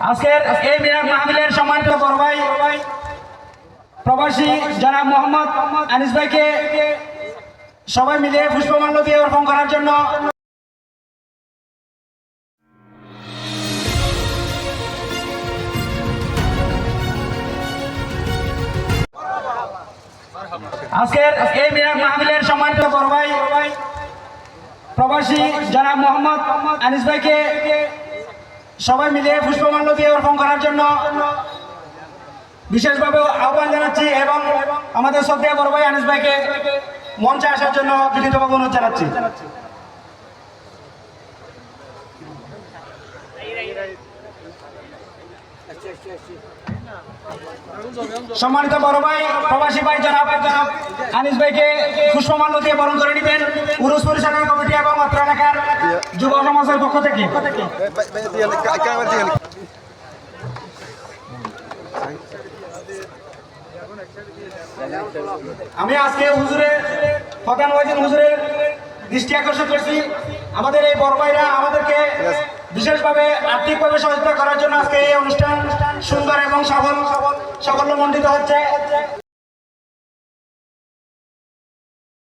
আজকের এই মিলাদ মাহফিলের সম্মানিত বড় ভাই প্রবাসী জনাব মোহাম্মদ আনিস ভাইকে সবাই মিলে পুষ্পমাল্য দিয়ে অর্পণ করার জন্য আজকের এই মিলাদ মাহফিলের সম্মানিত বড় ভাই প্রবাসী জনাব মোহাম্মদ আনিস ভাইকে সবাই মিলে পুষ্পমাল্য দিয়ে অর্পণ করার জন্য বিশেষভাবে আহ্বান জানাচ্ছি এবং আমাদের শ্রদ্ধেয় বড় ভাই আনিস ভাইকে মঞ্চে আসার জন্য বিনীতভাবে অনুরোধ জানাচ্ছি। সম্মানিত বড় ভাই প্রবাসী ভাই জনাব আনিস ভাইকে পুষ্পমাল্য দিয়ে বরণ করে নেবেন উরুস পরিচালনা কমিটি এবং অত্র এলাকার যুব সমাজের পক্ষ থেকে। আমি আজকে হুজুরের প্রধান ওয়াজির হুজুরের দৃষ্টি আকর্ষণ করছি আমাদের এই বড় ভাইরা আমাদেরকে বিশেষভাবে আর্থিকভাবে সহযোগিতা করার জন্য আজকে এই অনুষ্ঠান সুন্দর এবং সাফল্যমণ্ডিত হচ্ছে।